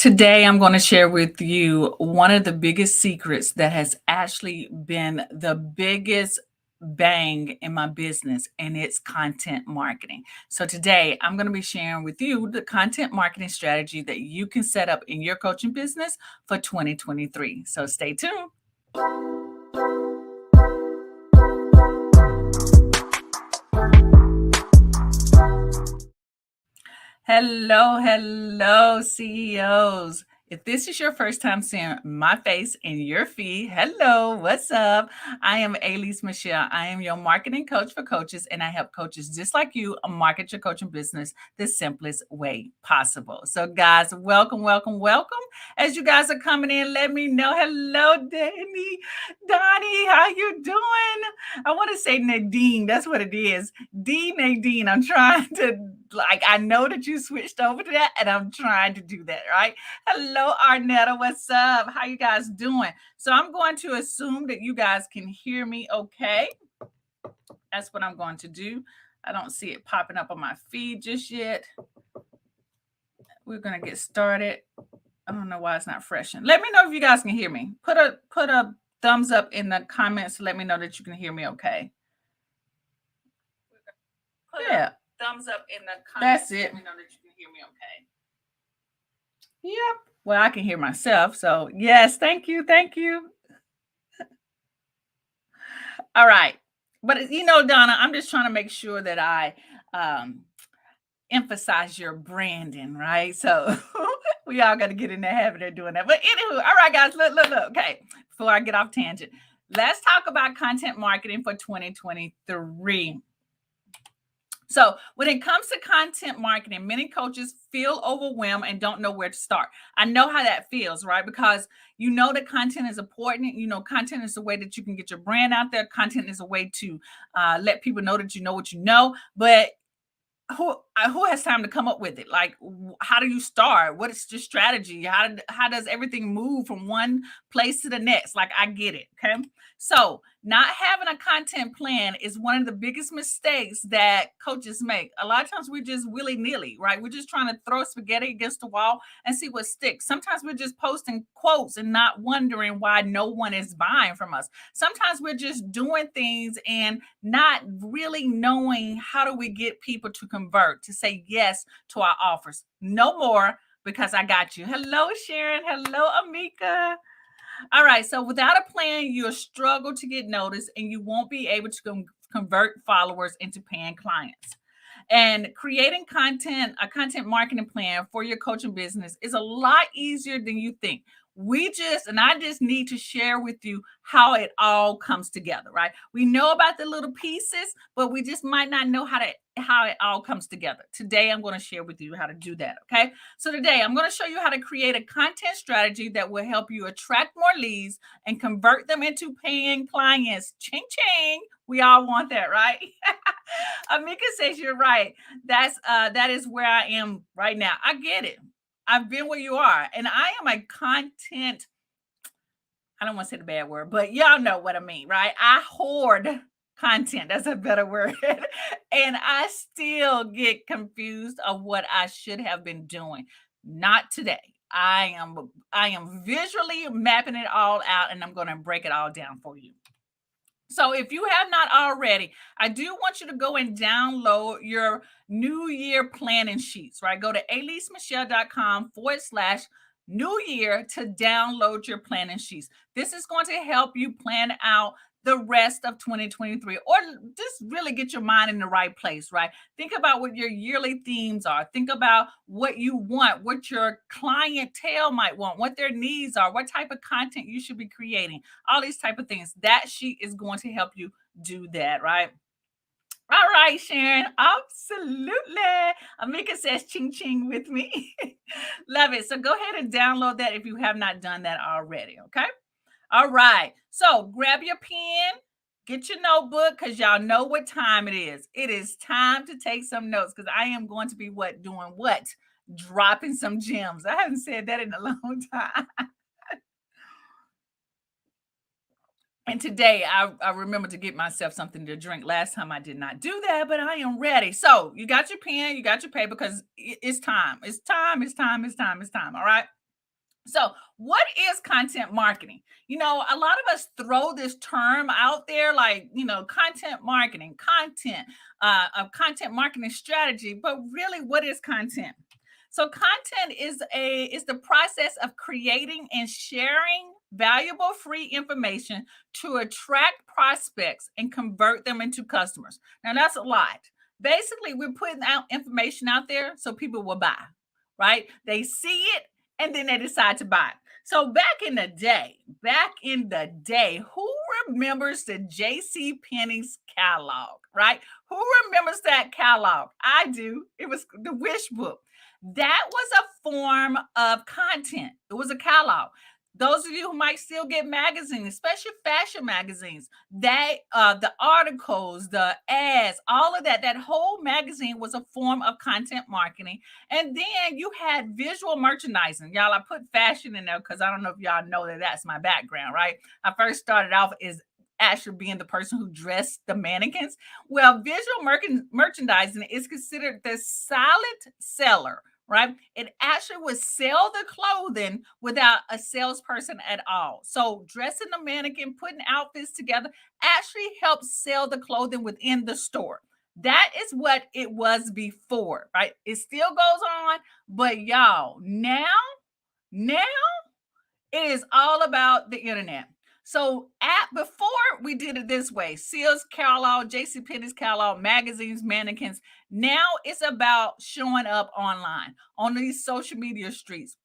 Today, I'm going to share with you one of the biggest secrets that has actually been the biggest bang in my business, and it's content marketing. So, today, I'm going to be sharing with you the content marketing strategy that you can set up in your coaching business for 2023. So, stay tuned. Hello, CEOs. If this is your first time seeing my face in your feed, hello, what's up? I am 𝐒𝐡𝐨𝐩. I am your marketing coach for coaches, and I help coaches just like you market your coaching business the simplest way possible. So, guys, welcome. As you guys are coming in, let me know. Hello, Donnie, how you doing? I want to say Nadine. That's what it is. Nadine. I'm trying to I know that you switched over to that, and I'm trying to do that, right? Hello, Arnetta. What's up? How you guys doing? So I'm going to assume that you guys can hear me okay. That's what I'm going to do. I don't see it popping up on my feed just yet. We're going to get started. I don't know why it's not freshening. Let me know if you guys can hear me. Put a thumbs up in the comments to let me know that you can hear me okay. Thumbs up in the comments. That's it. Let me know that you can hear me okay. Yep. Well, I can hear myself. So yes, thank you. All right. But Donna, I'm just trying to make sure that I emphasize your branding, right? So we all got to get in the habit of doing that. But anywho, all right, guys, look. Okay, before I get off tangent, let's talk about content marketing for 2023. So when it comes to content marketing, many coaches feel overwhelmed and don't know where to start. I know how that feels, right? Because you know that content is important. You know, content is a way that you can get your brand out there. Content is a way to let people know that you know what you know. But who has time to come up with it? Like, how do you start? What is your strategy? How does everything move from one place to the next? Like, I get it. Okay. So not having a content plan is one of the biggest mistakes that coaches make. A lot of times we're just willy-nilly, right? We're just trying to throw spaghetti against the wall and see what sticks. Sometimes we're just posting quotes and not wondering why no one is buying from us. Sometimes we're just doing things and not really knowing how do we get people to convert, to say yes to our offers. No more, because I got you. Hello, Sharon. Hello, Amika. All right. So without a plan, you'll struggle to get noticed and you won't be able to convert followers into paying clients. And creating a content marketing plan for your coaching business is a lot easier than you think. I just need to share with you how it all comes together, right? We know about the little pieces, but we just might not know how it all comes together. Today, I'm going to share with you how to do that. Okay. So today I'm going to show you how to create a content strategy that will help you attract more leads and convert them into paying clients. Ching, ching. We all want that, right? Amika says you're right. That is where I am right now. I get it. I've been where you are, and I am a content. I don't want to say the bad word, but y'all know what I mean, right? I hoard content. That's a better word. And I still get confused of what I should have been doing. Not today. I am visually mapping it all out, and I'm going to break it all down for you. So if you have not already, I do want you to go and download your New Year planning sheets, right? Go to 𝐒𝐡𝐨𝐩.com/New Year to download your planning sheets. This is going to help you plan out the rest of 2023, or just really get your mind in the right place, right? Think about what your yearly themes are. Think about what you want, what your clientele might want, what their needs are, what type of content you should be creating, all these type of things. That sheet is going to help you do that, right? All right, Sharon. Absolutely. Amika says ching ching with me. Love it. So go ahead and download that if you have not done that already. Okay. All right. So grab your pen, get your notebook, because y'all know what time it is. It is time to take some notes, because I am going to be doing what? Dropping some gems. I haven't said that in a long time. And today I remember to get myself something to drink. Last time I did not do that, but I am ready. So you got your pen, you got your paper, because it's time. It's time. All right. So, what is content marketing? A lot of us throw this term out there like, content marketing, a content marketing strategy, but really what is content? So, content is the process of creating and sharing valuable free information to attract prospects and convert them into customers. Now, that's a lot. Basically, we're putting out information out there so people will buy, right? They see it and then they decide to buy it. So back in the day, who remembers the J.C. Penney's catalog, right? Who remembers that catalog? I do. It was the wish book. That was a form of content. It was a catalog. Those of you who might still get magazines, especially fashion magazines, the articles, the ads, all of that whole magazine was a form of content marketing. And then you had visual merchandising. Y'all, I put fashion in there because I don't know if y'all know that that's my background, right? I first started off as actually being the person who dressed the mannequins. Well, visual merchandising is considered the silent seller, right? It actually would sell the clothing without a salesperson at all. So, dressing the mannequin, putting outfits together actually helps sell the clothing within the store. That is what it was before, right? It still goes on, but y'all, now it is all about the internet. So at before we did it this way, Sears catalog, JCPenney's catalog, magazines, mannequins. Now it's about showing up online on these social media streets,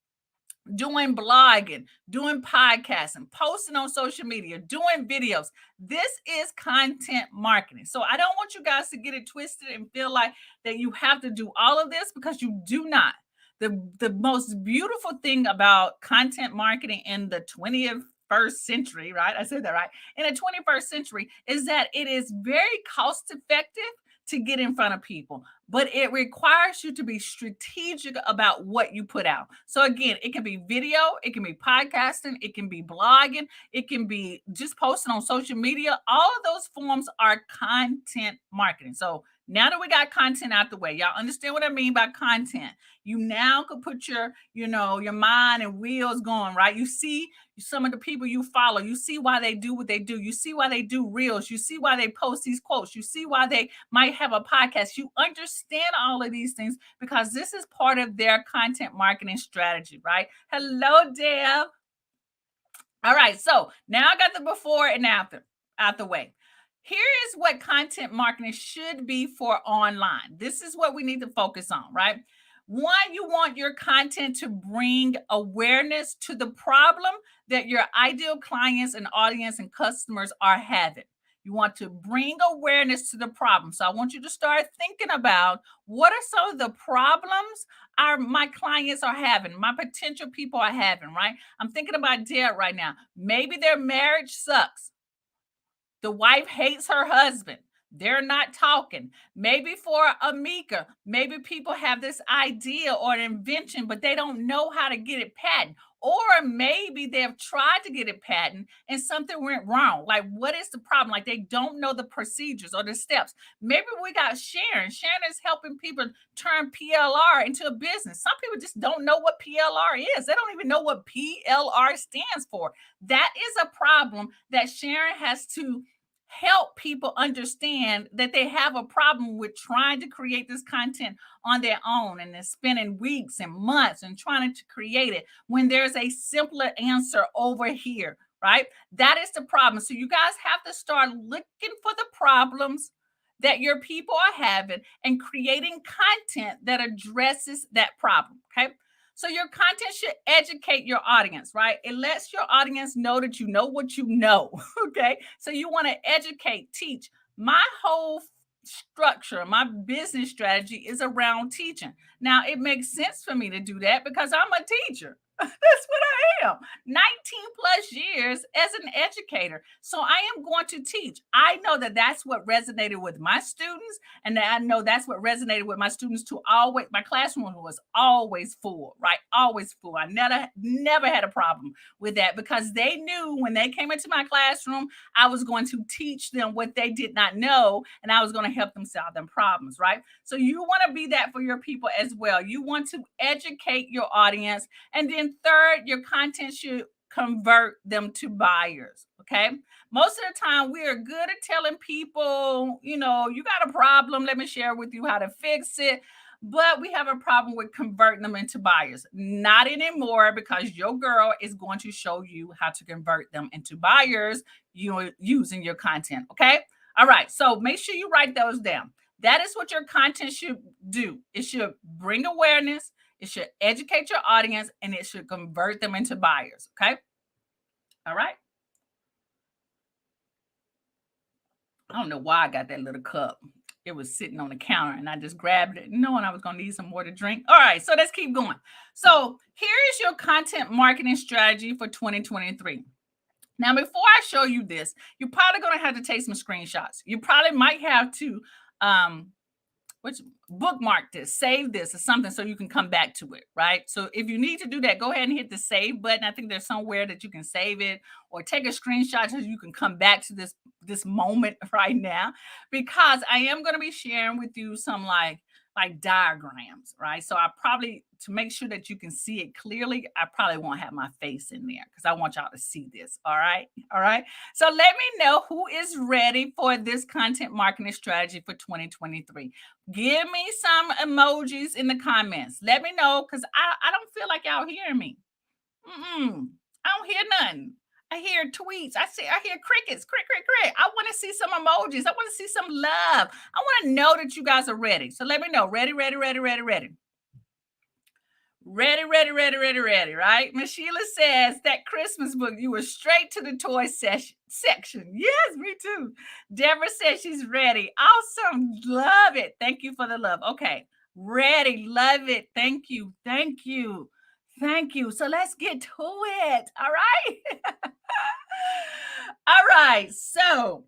doing blogging, doing podcasting, posting on social media, doing videos. This is content marketing. So I don't want you guys to get it twisted and feel like that you have to do all of this, because you do not. The most beautiful thing about content marketing in the 21st century, right? I said that right. In the 21st century is that it is very cost effective to get in front of people, but it requires you to be strategic about what you put out. So again, it can be video, it can be podcasting, it can be blogging, it can be just posting on social media. All of those forms are content marketing. So now that we got content out the way, y'all understand what I mean by content. You now can put your mind and wheels going, right? You see some of the people you follow. You see why they do what they do. You see why they do reels. You see why they post these quotes. You see why they might have a podcast. You understand all of these things because this is part of their content marketing strategy, right? Hello, Deb. All right, so now I got the before and after out the way. Here is what content marketing should be for online. This is what we need to focus on, right? One, you want your content to bring awareness to the problem that your ideal clients and audience and customers are having. You want to bring awareness to the problem. So I want you to start thinking about what are some of the problems my clients are having, my potential people are having, right? I'm thinking about Deb right now. Maybe their marriage sucks. The wife hates her husband. They're not talking. Maybe for Amika, maybe people have this idea or an invention, but they don't know how to get it patent. Or maybe they've tried to get it patent and something went wrong. Like, what is the problem? Like, they don't know the procedures or the steps. Maybe we got Sharon. Sharon is helping people turn PLR into a business. Some people just don't know what PLR is. They don't even know what PLR stands for. That is a problem that Sharon has to help people understand, that they have a problem with trying to create this content on their own and then spending weeks and months and trying to create it when there's a simpler answer over here, right? That is the problem. So you guys have to start looking for the problems that your people are having and creating content that addresses that problem, okay? So your content should educate your audience, right? It lets your audience know that you know what you know, okay? So you want to educate, teach. My whole structure, my business strategy is around teaching. Now, it makes sense for me to do that because I'm a teacher. That's what I am. 19 plus years as an educator. So I am going to teach. I know that that's what resonated with my students. And I know that's what resonated with my students to always, my classroom was always full, right? Always full. I never had a problem with that because they knew when they came into my classroom, I was going to teach them what they did not know, and I was going to help them solve them problems, right? So you want to be that for your people as well. You want to educate your audience and then then third, your content should convert them to buyers. Okay. Most of the time, we are good at telling people, you got a problem. Let me share with you how to fix it. But we have a problem with converting them into buyers. Not anymore, because your girl is going to show you how to convert them into buyers using your content. Okay. All right. So make sure you write those down. That is what your content should do. It should bring awareness, it should educate your audience, and it should convert them into buyers. Okay. All right. I don't know why I got that little cup. It was sitting on the counter and I just grabbed it, knowing I was going to need some more to drink. All right. So let's keep going. So here is your content marketing strategy for 2023. Now, before I show you this, you're probably going to have to take some screenshots. You probably might have to bookmark this, save this or something, so you can come back to it, right? So if you need to do that, go ahead and hit the save button. I think there's somewhere that you can save it, or take a screenshot so you can come back to this moment right now, because I am going to be sharing with you some like diagrams, right? So I probably, to make sure that you can see it clearly, I probably won't have my face in there because I want y'all to see this. All right. All right. So let me know who is ready for this content marketing strategy for 2023. Give me some emojis in the comments. Let me know, because I don't feel like y'all hearing me. I don't hear nothing. I hear tweets. I hear crickets. Crick, crick, crick. I want to see some emojis. I want to see some love. I want to know that you guys are ready. So let me know. Ready, ready, ready, ready, ready. Ready, ready, ready, ready, ready, right? Miss Sheila says that Christmas book, you were straight to the toy section. Yes, me too. Deborah says she's ready. Awesome. Love it. Thank you for the love. Okay. Ready. Love it. Thank you. Thank you. Thank you. So let's get to it. All right. All right. So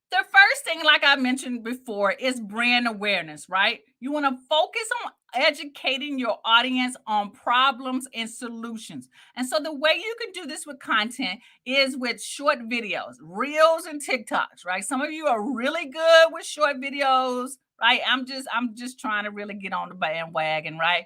the first thing, like I mentioned before, is brand awareness, right? You want to focus on educating your audience on problems and solutions. And so the way you can do this with content is with short videos, reels and TikToks, right? Some of you are really good with short videos, right? I'm just trying to really get on the bandwagon, right?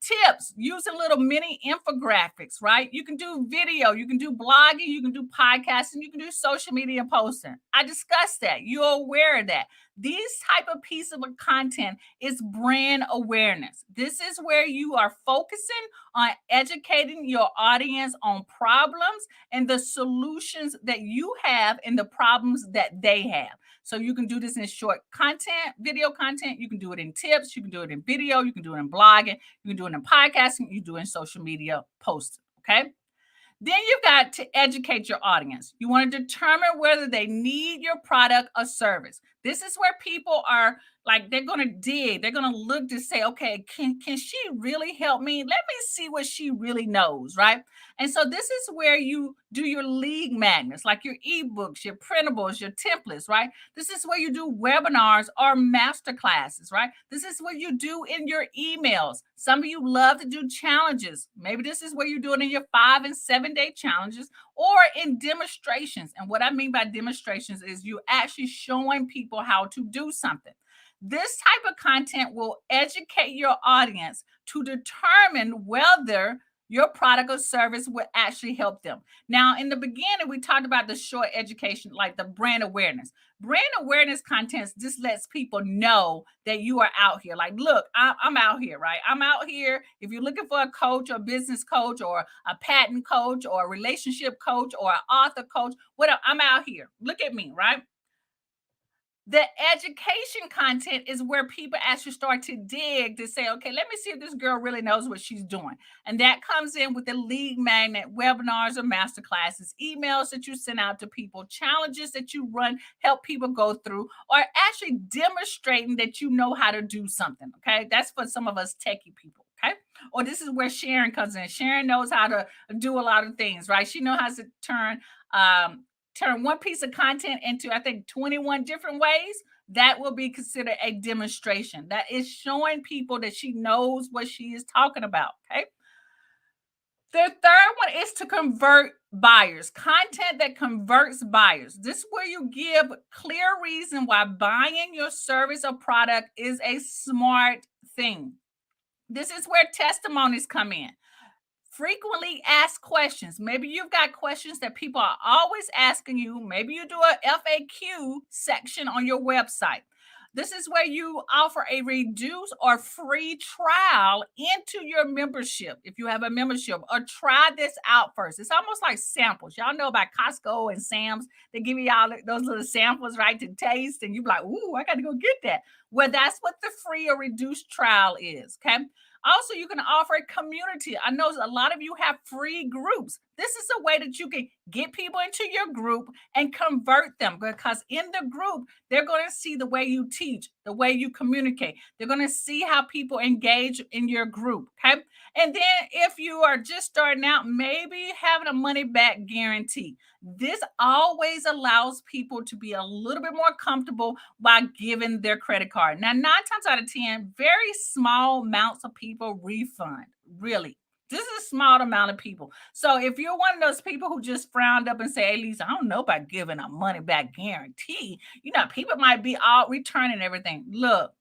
Tips, using little mini infographics, right? You can do video, you can do blogging, you can do podcasting, you can do social media posting. I discussed that. You're aware of that. These type of piece of content is brand awareness. This is where you are focusing on educating your audience on problems and the solutions that you have and the problems that they have. So you can do this in short content, video content. You can do it in tips. You can do it in video. You can do it in blogging. You can do it in podcasting. You do it in social media posting. Okay. Then you've got to educate your audience. You want to determine whether they need your product or service. This is where people are like, they're going to dig. They're going to look to say, okay, can she really help me? Let me see what she really knows, right? And so this is where you do your lead magnets, like your ebooks, your printables, your templates, right? This is where you do webinars or master classes, right? This is what you do in your emails. Some of you love to do challenges. Maybe this is where you do it in your 5 and 7 day challenges, or in demonstrations. And what I mean by demonstrations is you actually showing people how to do something. This type of content will educate your audience to determine whether your product or service will actually help them. Now, in the beginning, we talked about the short education, like the brand awareness. Brand awareness content just lets people know that you are out here. Like, look, I'm out here, right? I'm out here. If you're looking for a coach or business coach or a patent coach or a relationship coach or an author coach, whatever, I'm out here. Look at me, right? The education content is where people actually start to dig to say, okay, let me see if this girl really knows what she's doing. And that comes in with the lead magnet, webinars or master classes, emails that you send out to people, challenges that you run, help people go through, or actually demonstrating that you know how to do something. Okay. That's for some of us techie people. Okay. Or this is where Sharon comes in. Sharon knows how to do a lot of things, right? She knows how to turn one piece of content into, I think, 21 different ways. That will be considered a demonstration. That is showing people that she knows what she is talking about. Okay. The third one is to convert buyers, content that converts buyers. This is where you give clear reason why buying your service or product is a smart thing. This is where testimonies come in. Frequently asked questions. Maybe you've got questions that people are always asking you. Maybe you do a FAQ section on your website. This is where you offer a reduced or free trial into your membership. If you have a membership, or try this out first. It's almost like samples. Y'all know about Costco and Sam's. They give you all those little samples, right, to taste, and you're like, ooh, I got to go get that. Well, that's what the free or reduced trial is. Okay. Also, you can offer a community. I know a lot of you have free groups. This is a way that you can get people into your group and convert them, because in the group, they're going to see the way you teach, the way you communicate. They're going to see how people engage in your group. Okay. And then if you are just starting out, maybe having a money back guarantee. This always allows people to be a little bit more comfortable by giving their credit card. Now, 9 times out of 10, very small amounts of people refund, really. This is a small amount of people. So if you're one of those people who just frowned up and say, hey, Lisa, I don't know about giving a money back guarantee. People might be all returning everything. Look,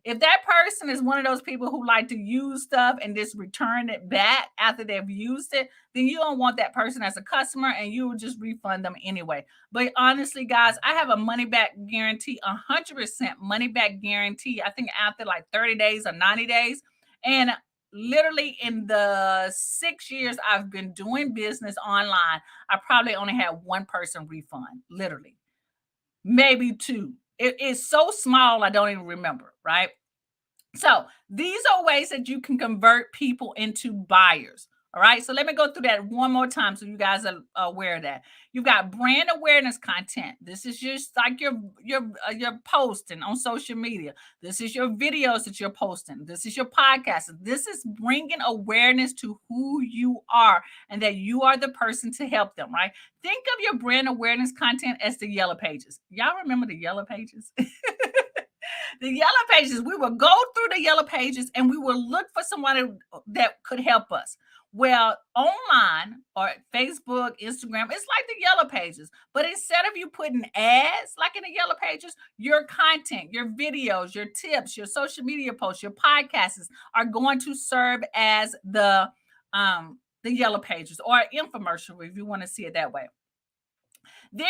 if that person is one of those people who like to use stuff and just return it back after they've used it, then you don't want that person as a customer, and you will just refund them anyway. But honestly, guys, I have a money back guarantee, 100% money back guarantee. I think after like 30 days or 90 days. And literally in the 6 years I've been doing business online, I probably only had one person refund, literally, maybe two. It is so small, I don't even remember, right? So these are ways that you can convert people into buyers. All right. So let me go through that one more time so you guys are aware of that. You've got brand awareness content. This is just like your posting on social media. This is your videos that you're posting. This is your podcast. This is bringing awareness to who you are and that you are the person to help them. Right. Think of your brand awareness content as the yellow pages. Y'all remember the yellow pages? The yellow pages, we will go through the yellow pages and we will look for someone that could help us. Well, online or Facebook, Instagram, it's like the yellow pages. But instead of you putting ads like in the yellow pages, your content, your videos, your tips, your social media posts, your podcasts are going to serve as the yellow pages, or infomercial if you want to see it that way. Then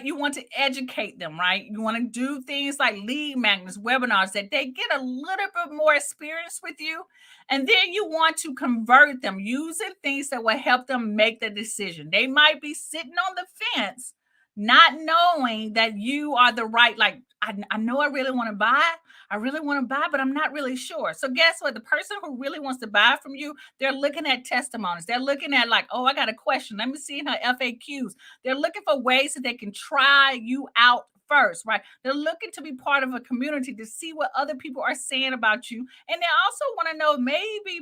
you want to educate them, right? You want to do things like lead magnets, webinars, that they get a little bit more experience with you. And then you want to convert them using things that will help them make the decision. They might be sitting on the fence, not knowing that you are the right, like, I know I really want to buy. I really want to buy, but I'm not really sure. So guess what? The person who really wants to buy from you, they're looking at testimonies. They're looking at like, oh, I got a question. Let me see in her FAQs. They're looking for ways that they can try you out first, right? They're looking to be part of a community to see what other people are saying about you. And they also want to know, maybe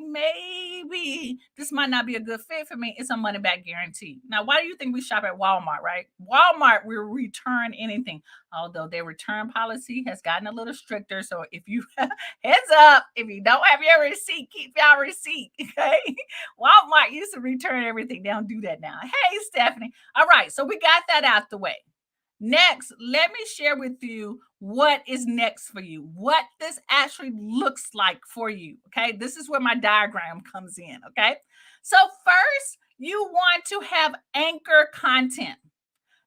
this might not be a good fit for me. It's a money back guarantee. Now, why do you think we shop at Walmart, right? Walmart will return anything, although their return policy has gotten a little stricter. So if you heads up, if you don't have your receipt, keep your receipt. Okay. Walmart used to return everything. They don't do that now. Hey, Stephanie. All right. So we got that out the way. Next, let me share with you what is next for you, what this actually looks like for you. Okay. This is where my diagram comes in. Okay. So, first, you want to have anchor content.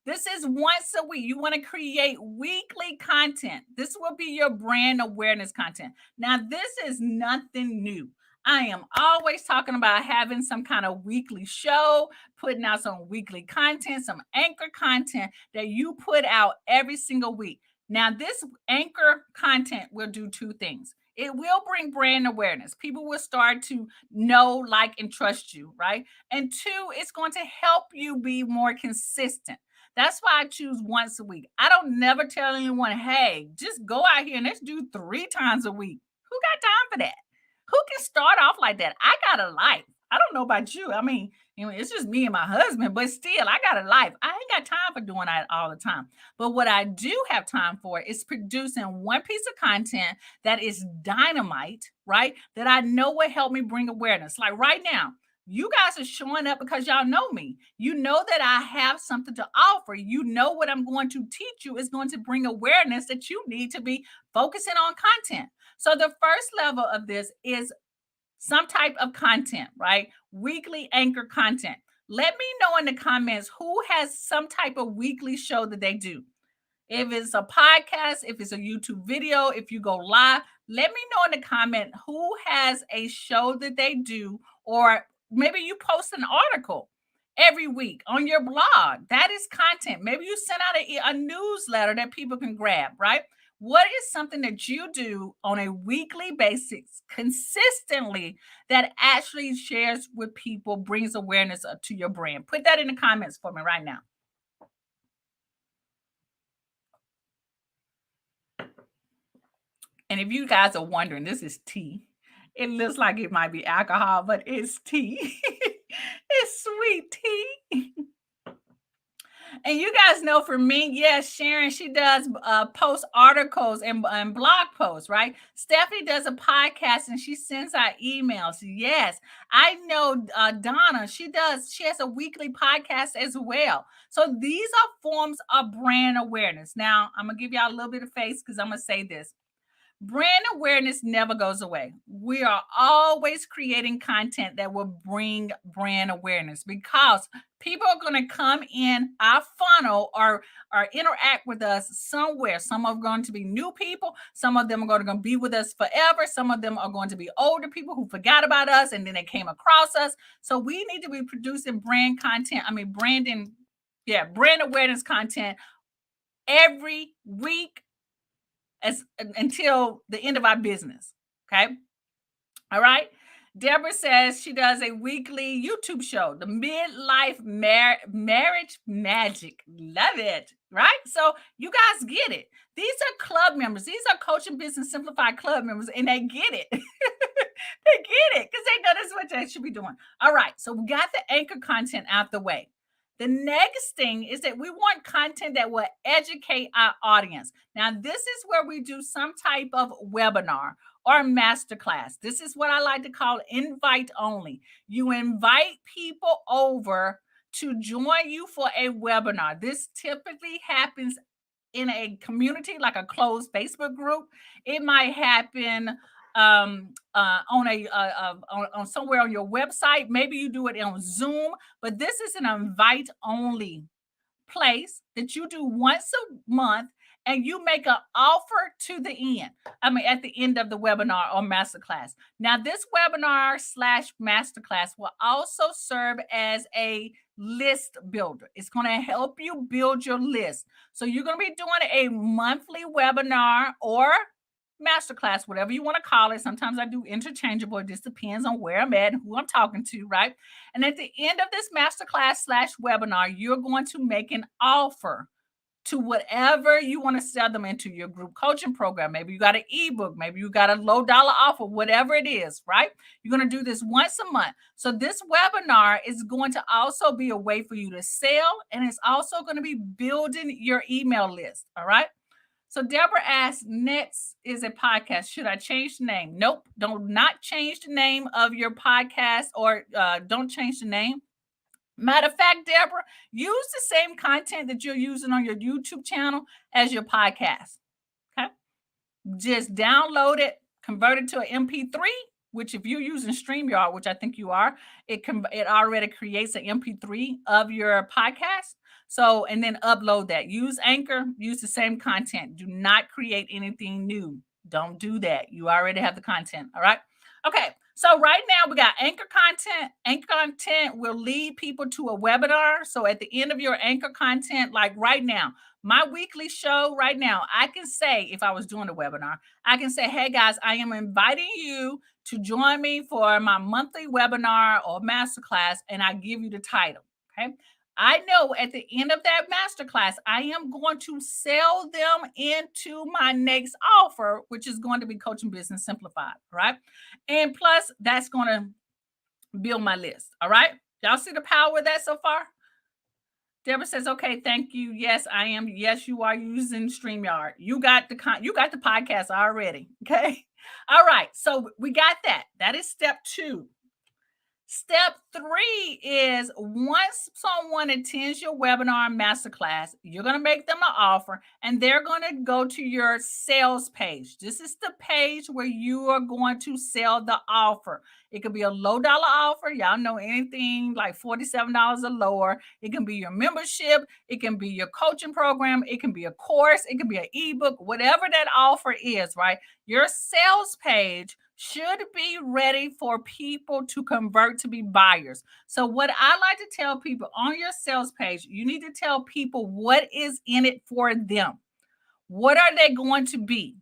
This is once a week. You want to create weekly content. This will be your brand awareness content. Now, this is nothing new. I am always talking about having some kind of weekly show, putting out some weekly content, some anchor content that you put out every single week. Now, this anchor content will do two things. It will bring brand awareness. People will start to know, like, and trust you, right? And two, it's going to help you be more consistent. That's why I choose once a week. I don't never tell anyone, hey, just go out here and let's do 3 times a week. Who got time for that? Who can start off like that? I got a life. I don't know about you. I mean, it's just me and my husband, but still, I got a life. I ain't got time for doing that all the time. But what I do have time for is producing one piece of content that is dynamite, right? That I know will help me bring awareness. Like right now, you guys are showing up because y'all know me. You know that I have something to offer. You know what I'm going to teach you is going to bring awareness that you need to be focusing on content. So the first level of this is some type of content, right? Weekly anchor content. Let me know in the comments who has some type of weekly show that they do. If it's a podcast, if it's a YouTube video, if you go live, let me know in the comment who has a show that they do, or maybe you post an article every week on your blog. That is content. Maybe you send out a newsletter that people can grab, right? What is something that you do on a weekly basis consistently that actually shares with people, brings awareness to your brand? Put that in the comments for me right now. And if you guys are wondering, this is tea. It looks like it might be alcohol, but it's tea. It's sweet tea. And you guys know, for me, yes, Sharon, she does post articles and blog posts, right? Stephanie does a podcast and she sends out emails. Yes, I know Donna, she has a weekly podcast as well. So these are forms of brand awareness. Now, I'm going to give y'all a little bit of face because I'm going to say this. Brand awareness never goes away. We are always creating content that will bring brand awareness, because people are going to come in our funnel or interact with us somewhere. Some are going to be new people. Some of them are going to be with us forever. Some of them are going to be older people who forgot about us and then they came across us. So we need to be producing brand awareness content every week, until the end of our business. Okay. All right. Deborah says she does a weekly YouTube show, the Midlife Marriage Magic. Love it. Right. So you guys get it. These are club members. These are Coaching Business Simplified club members, and they get it. They get it because they know that's what they should be doing. All right. So we got the anchor content out the way. The next thing is that we want content that will educate our audience. Now, this is where we do some type of webinar or masterclass. This is what I like to call invite only. You invite people over to join you for a webinar. This typically happens in a community, like a closed Facebook group. It might happen on somewhere on your website. Maybe you do it on Zoom, but this is an invite only place that you do once a month, and you make an offer to the end. At the end of the webinar or masterclass. Now, this webinar / masterclass will also serve as a list builder. It's going to help you build your list. So you're going to be doing a monthly webinar or masterclass, whatever you want to call it. Sometimes I do interchangeable. It just depends on where I'm at and who I'm talking to, right? And at the end of this masterclass / webinar, you're going to make an offer to whatever you want to sell them into your group coaching program. Maybe you got an ebook, maybe you got a low dollar offer, whatever it is, right? You're going to do this once a month. So this webinar is going to also be a way for you to sell, and it's also going to be building your email list. All right. So Deborah asks, next is a podcast. Should I change the name? Nope. Do not change the name of your podcast, or don't change the name. Matter of fact, Deborah, use the same content that you're using on your YouTube channel as your podcast. Okay. Just download it, convert it to an MP3, which if you're using StreamYard, which I think you are, it already creates an MP3 of your podcast. So, and then upload that. Use Anchor, use the same content. Do not create anything new. Don't do that. You already have the content. All right. Okay. So right now we got anchor content. Anchor content will lead people to a webinar. So at the end of your anchor content, like right now, my weekly show right now, I can say, if I was doing a webinar, I can say, hey guys, I am inviting you to join me for my monthly webinar or masterclass, and I give you the title. Okay. I know at the end of that masterclass, I am going to sell them into my next offer, which is going to be Coaching Business Simplified. Right. And plus, that's going to build my list. All right. Y'all see the power of that so far? Deborah says, okay, thank you. Yes, I am. Yes, you are using StreamYard. You got the podcast already. Okay. All right. So we got that. That is step 2. Step 3 is once someone attends your webinar masterclass, you're going to make them an offer and they're going to go to your sales page. This is the page where you are going to sell the offer. It could be a low dollar offer. Y'all know anything like $47 or lower. It can be your membership. It can be your coaching program. It can be a course. It can be an ebook, whatever that offer is, right? Your sales page should be ready for people to convert to be buyers. So what I like to tell people on your sales page, you need to tell people what is in it for them. What are they going to be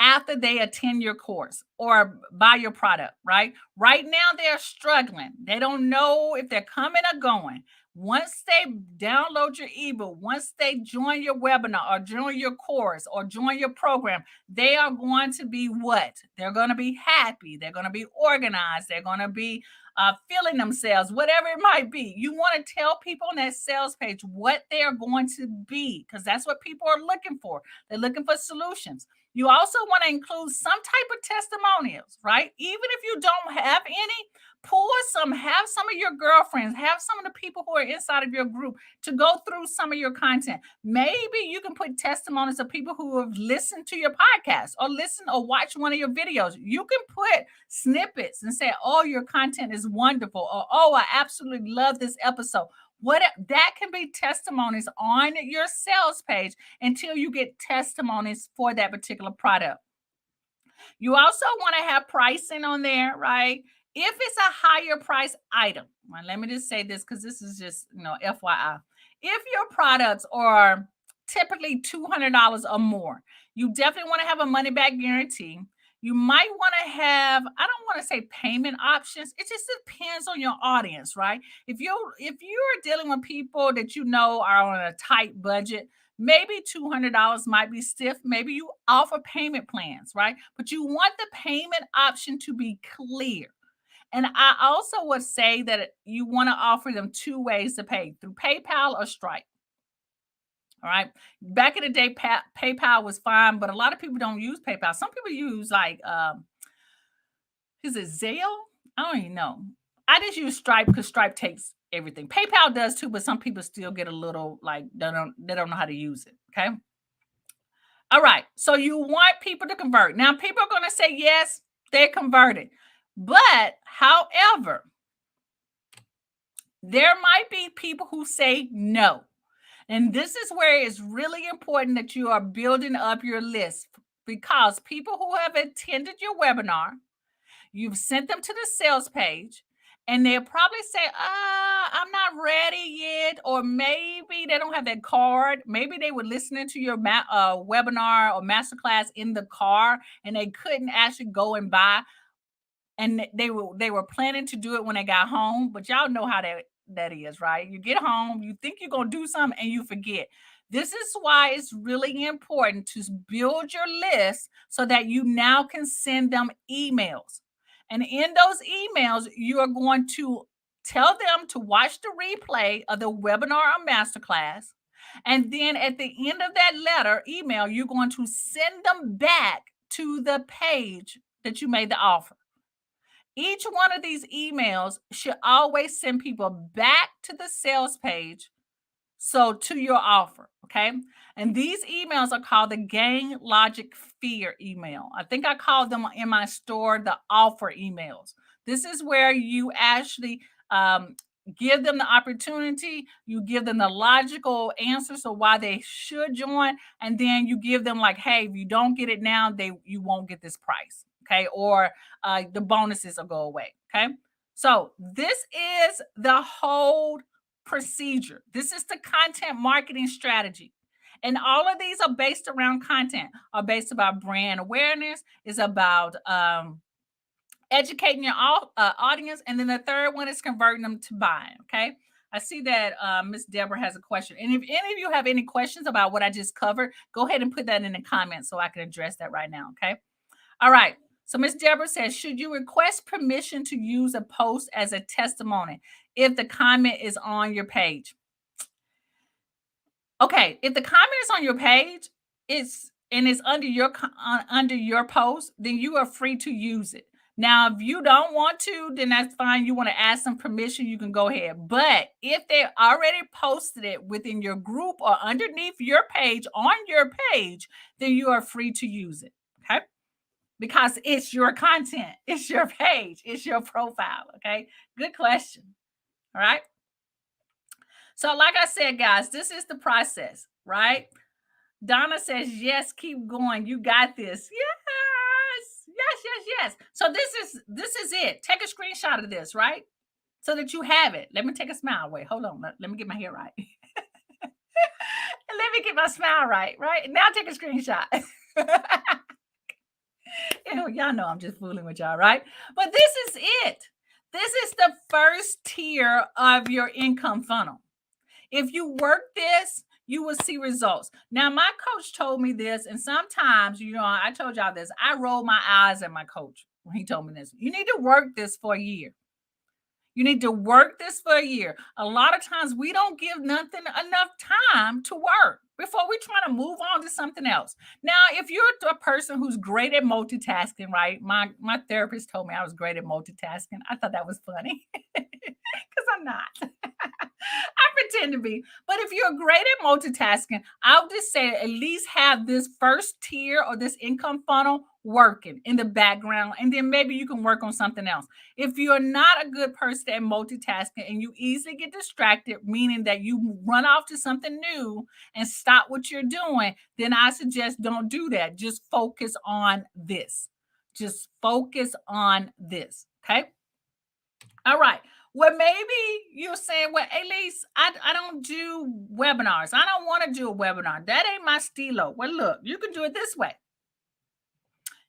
after they attend your course or buy your product, right? Right now, they're struggling. They don't know if they're coming or going. Once they download your ebook, once they join your webinar or join your course or join your program, they are going to be what? They're going to be happy. They're going to be organized. They're going to be feeling themselves, whatever it might be. You want to tell people on that sales page what they are going to be because that's what people are looking for. They're looking for solutions. You also want to include some type of testimonials, right? Even if you don't have any, have some of your girlfriends, have some of the people who are inside of your group to go through some of your content. Maybe you can put testimonies of people who have listened to your podcast or listen or watch one of your videos. You can put snippets and say, oh, your content is wonderful, or oh, I absolutely love this episode. What that can be testimonies on your sales page until you get testimonies for that particular product. You also want to have pricing on there, right? If it's a higher price item, well, let me just say this because this is just, FYI. If your products are typically $200 or more, you definitely want to have a money back guarantee. You might want to have, I don't want to say payment options. It just depends on your audience, right? If you're dealing with people that you know are on a tight budget, maybe $200 might be stiff. Maybe you offer payment plans, right? But you want the payment option to be clear. And I also would say that you want to offer them two ways to pay, through PayPal or Stripe. All right. Back in the day, PayPal was fine, but a lot of people don't use PayPal. Some people use like, is it Zelle? I don't even know. I just use Stripe because Stripe takes everything. PayPal does too, but some people still get a little like they don't know how to use it. Okay. All right. So you want people to convert. Now people are going to say yes, they're converted. But however, there might be people who say no. And this is where it's really important that you are building up your list because people who have attended your webinar, you've sent them to the sales page, and they'll probably say, I'm not ready yet. Or maybe they don't have that card. Maybe they were listening to your webinar or masterclass in the car and they couldn't actually go and buy. And they were planning to do it when they got home, but y'all know how that is, right? You get home, you think you're going to do something and you forget. This is why it's really important to build your list so that you now can send them emails. And in those emails, you are going to tell them to watch the replay of the webinar or masterclass. And then at the end of that email, you're going to send them back to the page that you made the offer. Each one of these emails should always send people back to the sales page, so to your offer, okay? And these emails are called the Gang Logic Fear email. I think I called them in my store the offer emails. This is where you actually give them the opportunity, you give them the logical answers of why they should join, and then you give them like, hey, if you don't get it now, you won't get this price, okay? Or the bonuses will go away, okay? So this is the whole procedure. This is the content marketing strategy. And all of these are based around content, are based about brand awareness, is about educating your audience. And then the third one is converting them to buying. Okay. I see that Miss Deborah has a question. And if any of you have any questions about what I just covered, go ahead and put that in the comments so I can address that right now. Okay. All right. So Miss Deborah says, should you request permission to use a post as a testimony if the comment is on your page? Okay, if the comment is on your page, it's under your post, then you are free to use it. Now, if you don't want to, then that's fine. You want to ask some permission, you can go ahead. But if they already posted it within your group or underneath your page, on your page, then you are free to use it. Okay. Because it's your content, it's your page, it's your profile. Okay. Good question. All right. So, like I said, guys, this is the process, right? Donna says, yes, keep going. You got this. Yes. So this is it. Take a screenshot of this, right? So that you have it. Let me take a smile. Wait, hold on. Let me get my hair right. Let me get my smile right. Now take a screenshot. Y'all know I'm just fooling with y'all, right? But this is it. This is the first tier of your income funnel. If you work this, you will see results. Now, my coach told me this, and sometimes, I told y'all this. I roll my eyes at my coach when he told me this. You need to work this for a year. You need to work this for a year. A lot of times we don't give nothing enough time to work before we try to move on to something else. Now, if you're a person who's great at multitasking, right? My therapist told me I was great at multitasking. I thought that was funny because I'm not. I pretend to be. But if you're great at multitasking, I'll just say at least have this first tier or this income funnel working in the background, and then maybe you can work on something else. If you're not a good person at multitasking and you easily get distracted, meaning that you run off to something new and stop what you're doing, then I suggest don't do that. Just focus on this. Just focus on this. Okay. All right. Well, maybe you're saying, well, Elise, I don't do webinars. I don't want to do a webinar. That ain't my stilo. Well, look, you can do it this way.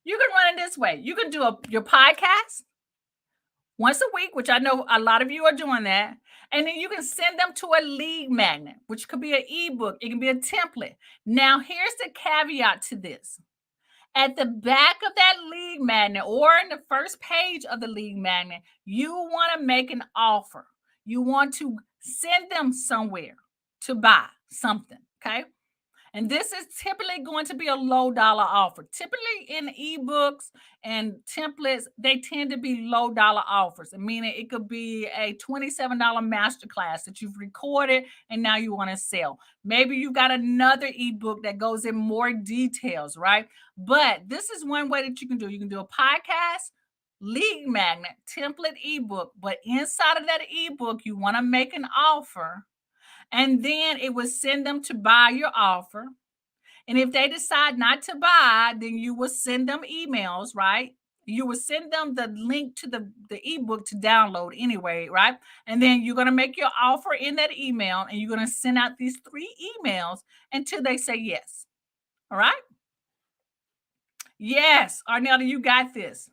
You can run it this way. You can do your podcast once a week, which I know a lot of you are doing that. And then you can send them to a lead magnet, which could be an ebook. It can be a template. Now, here's the caveat to this. At the back of that lead magnet or in the first page of the lead magnet, you want to make an offer. You want to send them somewhere to buy something, okay? And this is typically going to be a low dollar offer. Typically in ebooks and templates, they tend to be low dollar offers, meaning it could be a $27 masterclass that you've recorded and now you want to sell. Maybe you got another ebook that goes in more details, right? But this is one way that you can do. You can do a podcast, lead magnet, template ebook, but inside of that ebook, you want to make an offer. And then it will send them to buy your offer. And if they decide not to buy, then you will send them emails, right? You will send them the link to the ebook to download anyway, right? And then you're going to make your offer in that email and you're going to send out these 3 emails until they say yes. All right? Yes, Arnetta, you got this.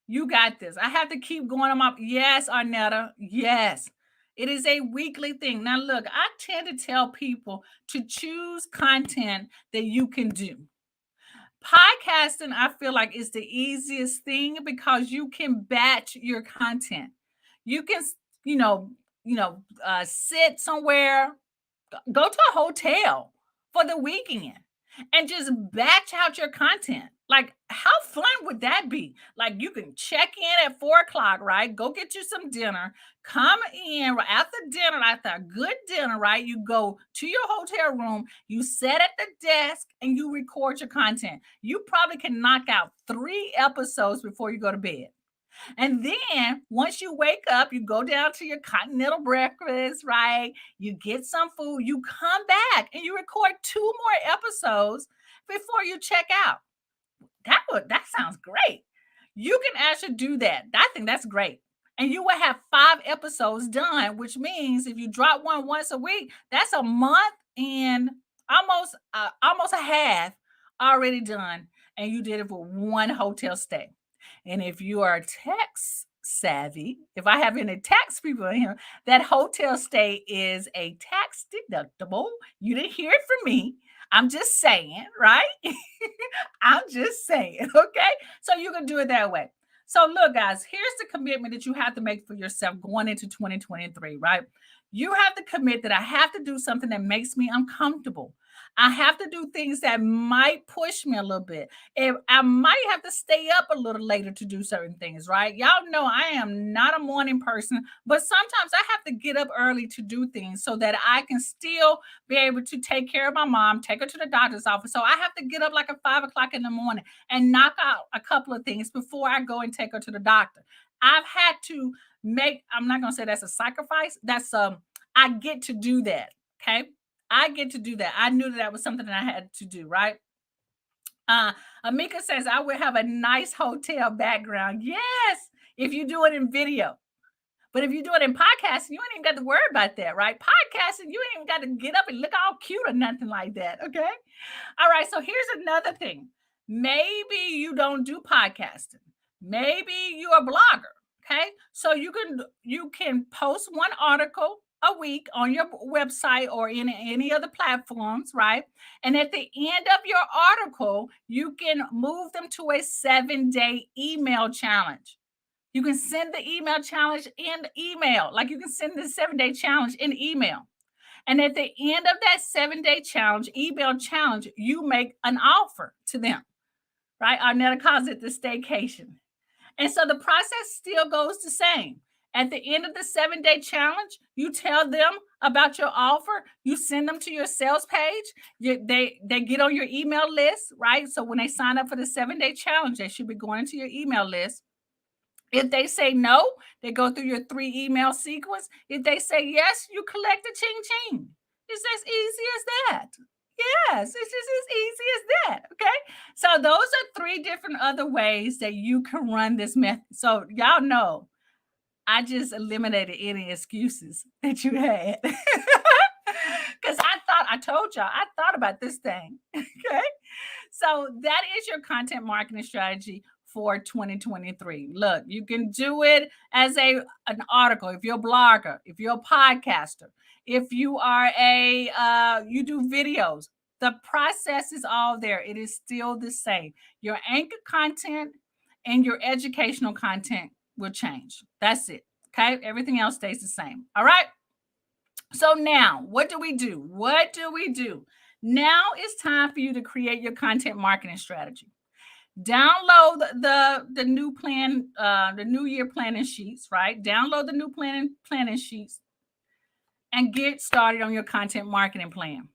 You got this. I have to keep going on my, yes, Arnetta, yes. It is a weekly thing. Now, look, I tend to tell people to choose content that you can do. Podcasting, I feel like, is the easiest thing because you can batch your content. You can, sit somewhere, go to a hotel for the weekend and just batch out your content. Like, how fun would that be? Like, you can check in at 4:00, right? Go get you some dinner. Come in after dinner, after a good dinner, right? You go to your hotel room, you sit at the desk, and you record your content. You probably can knock out 3 episodes before you go to bed. And then once you wake up, you go down to your continental breakfast, right? You get some food, you come back and you record 2 more episodes before you check out. That sounds great. You can actually do that. I think that's great. And you will have 5 episodes done, which means if you drop one once a week, that's a month and almost a half already done. And you did it for 1 hotel stay. And if you are tax savvy, if I have any tax people in here, that hotel stay is a tax deductible. You didn't hear it from me. I'm just saying, right? I'm just saying, okay? So you can do it that way. So look, guys, here's the commitment that you have to make for yourself going into 2023, right? You have to commit that I have to do something that makes me uncomfortable. I have to do things that might push me a little bit. And I might have to stay up a little later to do certain things, right? Y'all know I am not a morning person, but sometimes I have to get up early to do things so that I can still be able to take care of my mom, take her to the doctor's office. So I have to get up like at 5 o'clock in the morning and knock out a couple of things before I go and take her to the doctor. I've had to make, I'm not gonna say that's a sacrifice. I get to do that. Okay. I get to do that. I knew that was something that I had to do, right? Uh, Amika says, I would have a nice hotel background. Yes, if you do it in video. But if you do it in podcasting, you ain't even got to worry about that, right? Podcasting, you ain't even got to get up and look all cute or nothing like that. Okay. All right. So here's another thing. Maybe you don't do podcasting. Maybe you're a blogger. Okay. So you can post one article a week on your website or in any other platforms, right? And at the end of your article, you can move them to a 7-day email challenge. You can send the email challenge in email, like you can send the 7-day challenge in email. And at the end of that 7-day challenge, email challenge, you make an offer to them, right? Arnetta calls it the staycation. And so the process still goes the same. At the end of the 7-day challenge, you tell them about your offer. You send them to your sales page. They get on your email list, right? So when they sign up for the 7-day challenge, they should be going to your email list. If they say no, they go through your 3 email sequence. If they say yes, you collect a ching ching. It's as easy as that. Yes, it's just as easy as that. Okay. So those are 3 different other ways that you can run this method. So y'all know I just eliminated any excuses that you had. Because I told y'all, I thought about this thing. Okay. So that is your content marketing strategy for 2023. Look, you can do it as an article if you're a blogger, if you're a podcaster, if you are you do videos. The process is all there. It is still the same. Your anchor content and your educational content will change. That's it. Okay. Everything else stays the same. All right. So now, what do we do? What do we do? Now it's time for you to create your content marketing strategy. Download the new plan, the new year planning sheets, right? Download the new planning sheets and get started on your content marketing plan.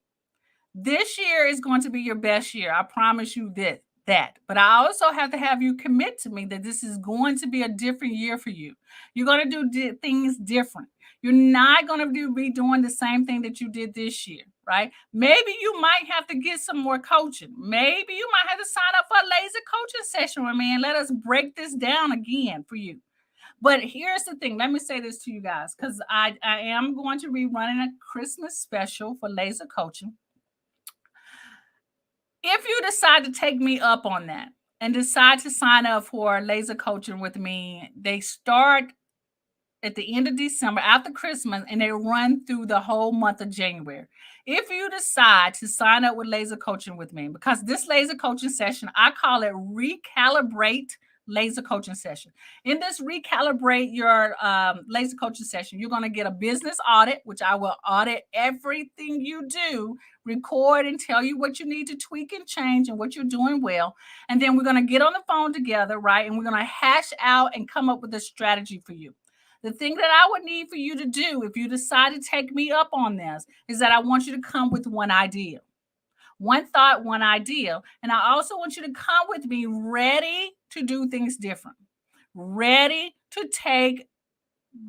This year is going to be your best year. I promise you that. But I also have to have you commit to me that this is going to be a different year for you. You're going to do things different. You're not going to be doing the same thing that you did this year, right? Maybe you might have to get some more coaching. Maybe you might have to sign up for a laser coaching session with me and let us break this down again for you. But here's the thing. Let me say this to you guys, because I am going to be running a Christmas special for laser coaching. If you decide to take me up on that and decide to sign up for laser coaching with me, they start at the end of December after Christmas and they run through the whole month of January. If you decide to sign up with laser coaching with me, because this laser coaching session, I call it recalibrate laser coaching session. In this recalibrate your laser coaching session, you're going to get a business audit, which I will audit everything you do, record and tell you what you need to tweak and change and what you're doing well. And then we're going to get on the phone together, right? And we're going to hash out and come up with a strategy for you. The thing that I would need for you to do if you decide to take me up on this is that I want you to come with one idea. One thought, one idea. And I also want you to come with me ready to do things different, ready to take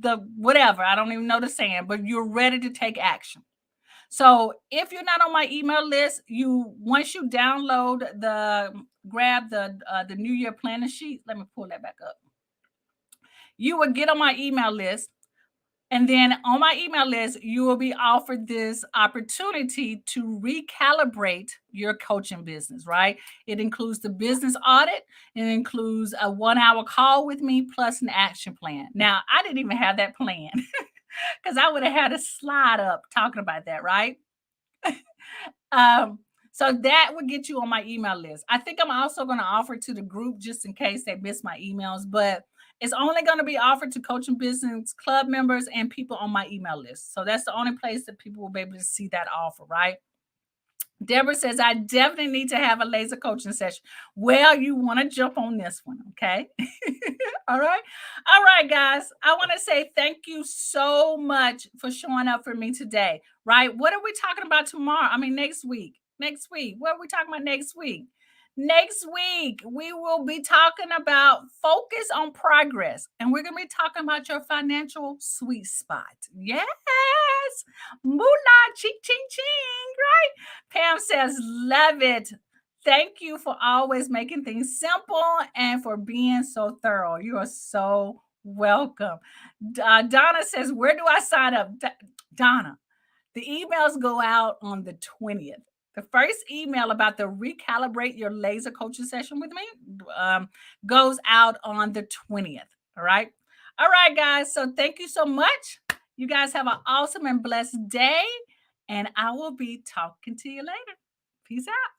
the whatever. I don't even know the saying, but you're ready to take action. So if you're not on my email list, once you download grab the New Year planning sheet, let me pull that back up. You will get on my email list. And then on my email list, you will be offered this opportunity to recalibrate your coaching business, right? It includes the business audit. It includes a 1-hour call with me plus an action plan. Now, I didn't even have that plan because I would have had a slide up talking about that, right? So that would get you on my email list. I think I'm also going to offer to the group just in case they miss my emails, but it's only going to be offered to Coaching Business Club members and people on my email list. So that's the only place that people will be able to see that offer, right? Deborah says, I definitely need to have a laser coaching session. Well, you want to jump on this one, okay? All right. All right, guys. I want to say thank you so much for showing up for me today, right? What are we talking about tomorrow? I mean, next week. Next week. What are we talking about next week? Next week, we will be talking about focus on progress, and we're going to be talking about your financial sweet spot. Yes. Moolah, ching, ching, ching, right? Pam says, love it. Thank you for always making things simple and for being so thorough. You are so welcome. Donna says, where do I sign up? Donna, the emails go out on the 20th. The first email about the recalibrate your laser coaching session with me goes out on the 20th. All right. All right, guys. So thank you so much. You guys have an awesome and blessed day. And I will be talking to you later. Peace out.